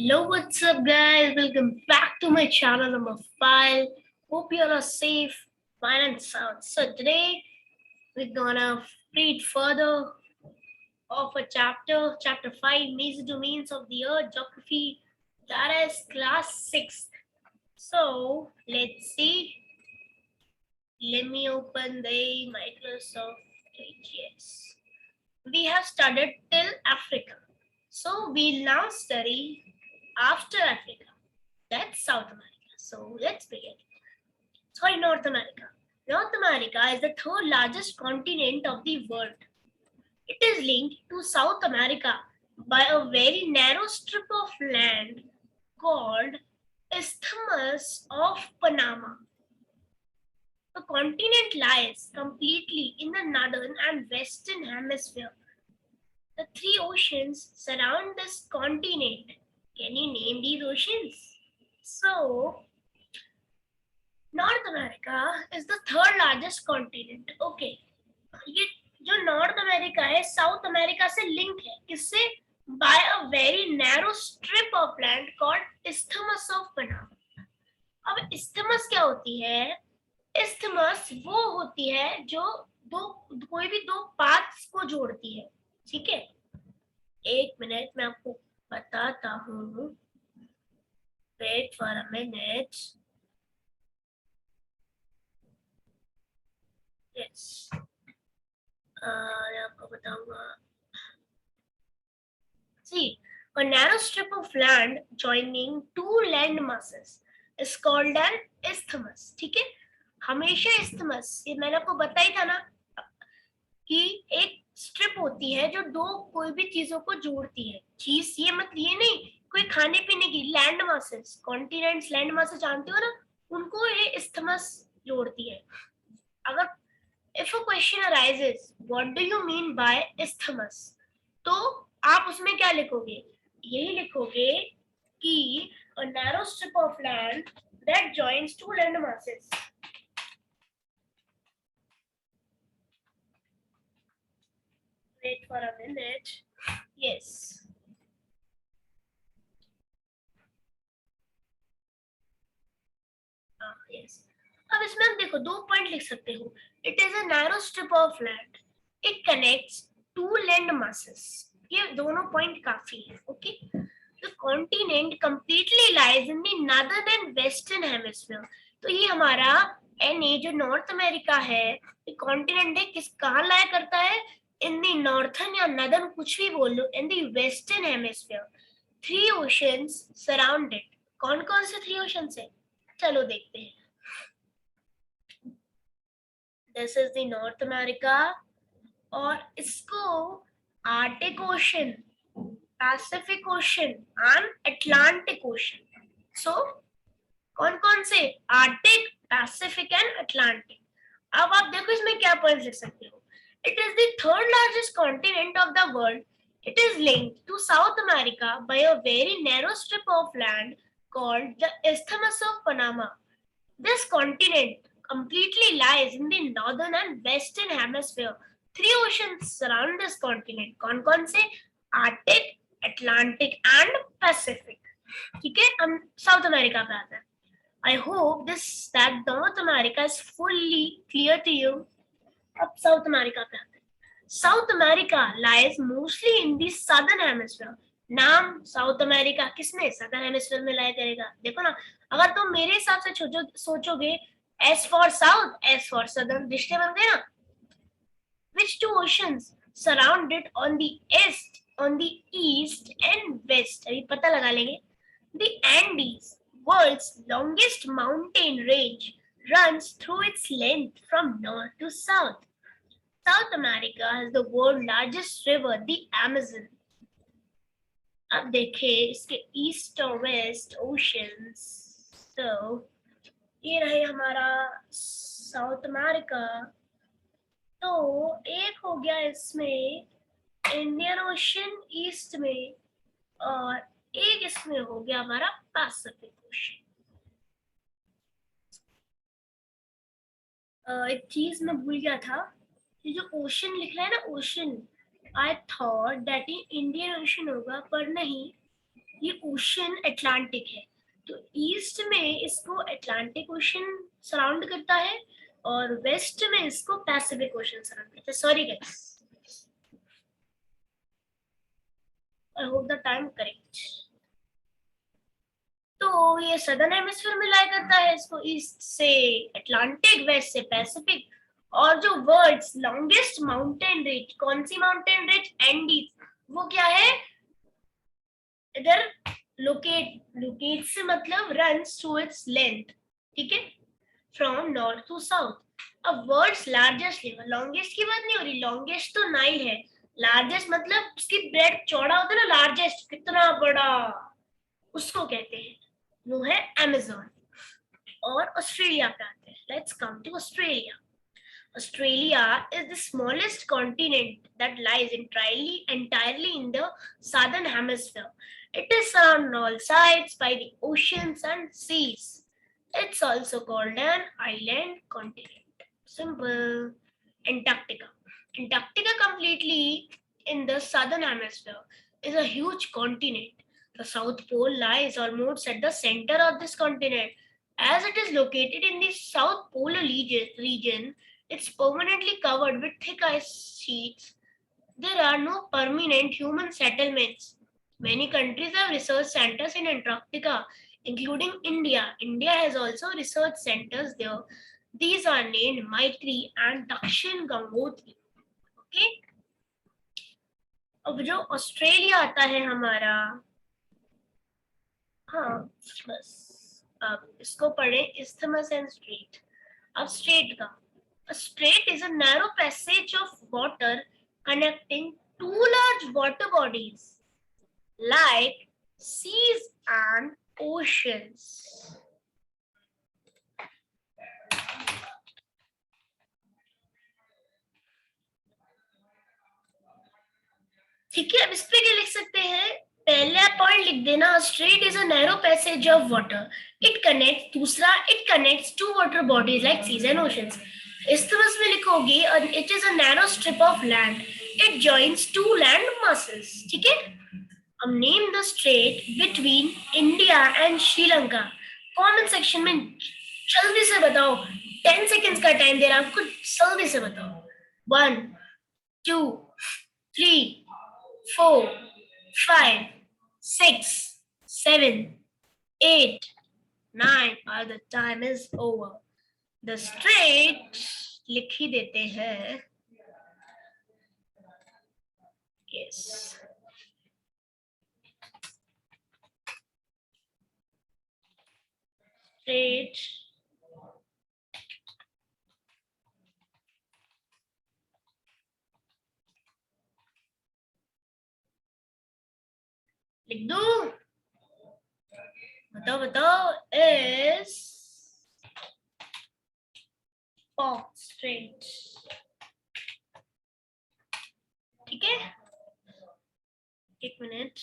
Hello, what's up, guys? Welcome back to my channel. I'm a file. Hope you all are safe, fine, and sound. So, today we're gonna read further of a chapter 5, Major Domains of the Earth, Geography. That is class 6. So, let's see. Let me open the Microsoft Edge. Yes. We have studied till Africa. So, we'll now study after Africa. That's South America. So let's begin. North America. North America is the third largest continent of the world. It is linked to South America by a very narrow strip of land called Isthmus of Panama. The continent lies completely in the northern and western hemisphere. The three oceans surround this continent. Can you name these oceans? So, North America is the third largest continent. Okay, ये जो North America है South America से link है. किससे? By a very narrow strip of land called isthmus of Panama. अब isthmus क्या होती है? इस्थमस वो होती है जो कोई भी दो पाथ्स को जोड़ती है. ठीक है, एक मिनट मैं आपको बताता हूँ. Wait for a minute. Yes, आपको बताऊंगा. See, a narrow strip of land joining two land masses is called an isthmus. ठीक है, हमेशा isthmus, ये मैंने आपको बताया था ना कि एक स्ट्रिप होती है जो दो कोई भी चीजों को जोड़ती है. चीज ये मत ये नहीं कोई खाने पीने की. Land masses, continents, land masses जानते हो ना, उनको ये isthmus जोड़ती है. अगर if a question arises what do you mean by isthmus, तो आप उसमें क्या लिखोगे? यही लिखोगे कि a narrow strip of land that joins two land masses. Wait for a minute. Yes. Yes. अब इसमें हम देखो दो पॉइंट लिख सकते हो. It is a narrow strip of land. It connects two land masses. ये दोनों पॉइंट काफी है. Okay, the continent completely lies in the northern and western hemisphere. तो ये हमारा NA जो नॉर्थ अमेरिका है, ये कॉन्टिनेंट है, किस कहाँ लाया करता है? इन दी नॉर्थन या नदर्न, कुछ भी बोल लो, in the western hemisphere. Three oceans surround it. कौन कौन से थ्री ओशंस है? चलो देखते हैं. This is the North America और इसको Arctic Ocean, Pacific Ocean and Atlantic Ocean. So कौन कौन से? Arctic, Pacific and Atlantic. अब आप देखो इसमें क्या पॉइंट लिख सकते हो. It is the third largest continent of the world. It is linked to South America by a very narrow strip of land called the Isthmus of Panama. This continent completely lies in the northern and western hemisphere. Three oceans surround this continent. कौन कौन से? Arctic, Atlantic and Pacific. ठीक है, हम south America पे आते हैं. I hope that North America is fully clear to you. अब साउथ अमेरिका पे आते हैं. South America lies mostly in the southern hemisphere. नाम साउथ अमेरिका किसमें? सदर्न हेमिस्फीयर में लाया करेगा. देखो ना, अगर तुम मेरे हिसाब से सोचोगे S for south, S for southern, रिश्ते बन गए ना. Which two oceans surround it on the east and west? अभी पता लगा लेंगे. The Andes, world's longest mountain range, runs through its length from north to south. South America has the world's largest river, the Amazon. अब देखें इसके east और waste oceans. तो ये रहे हमारा साउथ अमेरिका. तो एक हो गया इसमें इंडियन ओशन ईस्ट में और एक इसमें हो गया हमारा पैसिफिक ओशन. एक चीज मैं भूल गया था, ये जो ओशन लिख रहा है ना, ocean, I thought that Indian ocean होगा पर नहीं. ये ओशन अटलांटिक है, तो ईस्ट में इसको अटलांटिक ओशन सराउंड करता है और वेस्ट में इसको पैसिफिक ओशन सराउंड करता है. Sorry guys, I hope the time correct. तो ये सदर्न हेमिस्फीयर में लाई करता है, इसको ईस्ट से अटलांटिक, वेस्ट से पैसिफिक. और जो वर्ड्स लॉन्गेस्ट माउंटेन रेंज, कौन सी माउंटेन रेंज? एंडीज. वो क्या है? इधर लोकेट से मतलब रन्स टू इट्स लेंथ, ठीक है, फ्रॉम नॉर्थ टू साउथ. अब words largest level, longest key बात नहीं हो रही, लॉन्गेस्ट तो नाइल है. लार्जेस्ट मतलब उसकी ब्रेड चौड़ा होता है ना, लार्जेस्ट कितना बड़ा, उसको कहते हैं, वो है अमेज़न. और ऑस्ट्रेलिया पे आते हैं. Let's come to Australia. Australia is the smallest continent that lies entirely in the southern hemisphere. It is surrounded on all sides by the oceans and seas. It's also called an island continent. Simple. Antarctica. Antarctica, completely in the southern hemisphere, is a huge continent. The South Pole lies almost at the center of this continent. As it is located in the South Polar region, it's permanently covered with thick ice sheets. There are no permanent human settlements. Many countries have research centers in Antarctica, including India. India has also research centers there. These are named Maitri and Dakshin Gangotri. Okay? अब जो Australia आता है हमारा, हाँ बस, अब इसको पढ़े इस्थमस एंड स्ट्रेट. अब स्ट्रेट का, a strait is a narrow passage of water connecting two large water bodies like seas and oceans. ठीक है, अब इस पे क्या लिख सकते हैं? पहला पॉइंट लिख देना, strait is a narrow passage of water. It connect, दूसरा it connects to water bodies like seas and oceans. Isthmus में लिखोगे it is a narrow strip of land. It joins to land masses. ठीक है. अब name the strait between India and Sri Lanka. Comment section में जल्दी से बताओ, 10 सेकेंड्स का टाइम दे रहा हूं, कुछ जल्दी से बताओ. 1 2 3 4 5 6 7 8 9. और the time is over. The strait लिख ही देते हैं. Yes. Strait लिख दो, बताओ बताओ. is Fox Strait. ठीक है, एक मिनट.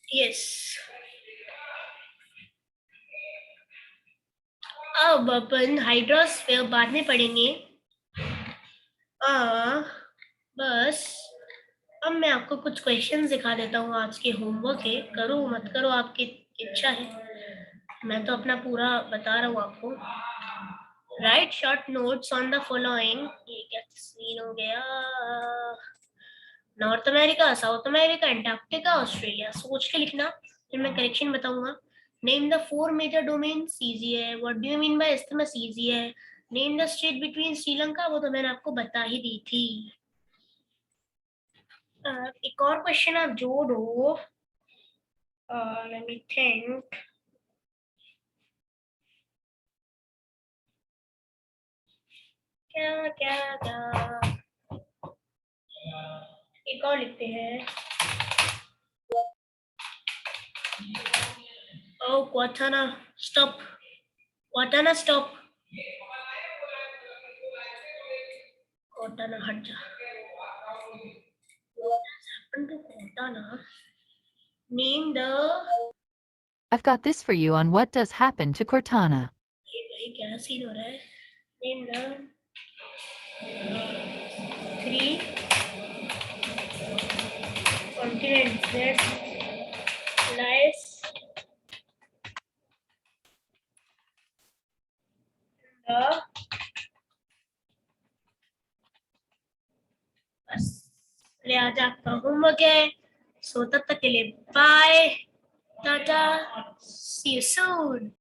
यस, अब अपन हाइड्रोस्फीयर बाद में पढ़ेंगे. बस अब मैं आपको कुछ क्वेश्चन दिखा देता हूँ आज के होमवर्क के. करो मत करो आपकी इच्छा है, मैं तो अपना पूरा बता रहा हूँ आपको. Write short notes on the following. ये क्या सीन हो गया? North America, South America, Antarctica, Australia. सोच के लिखना, फिर मैं करेक्शन बताऊंगा. Name the 4 major domains. Easy है. What do you mean by isthmus? Easy है. Name the strait between Sri Lanka, वो तो मैंने आपको बता ही दी थी. एक और क्वेश्चन आप जोड़ो. Let me think. क्या क्या क्या, एक और लिखते हैं. ओ क्वाथाना, स्टॉप. Cortana, stop. Cortana, हट जा. What has happened to Cortana? Name the. I've got this for you on what does happen to Cortana. भाई क्या सीन हो रहा है? Name the 3 continents that lies the. बस ले आजा, आपका होमवर्क है. सो तब तक के लिए बाय, टाटा, सी यू सून.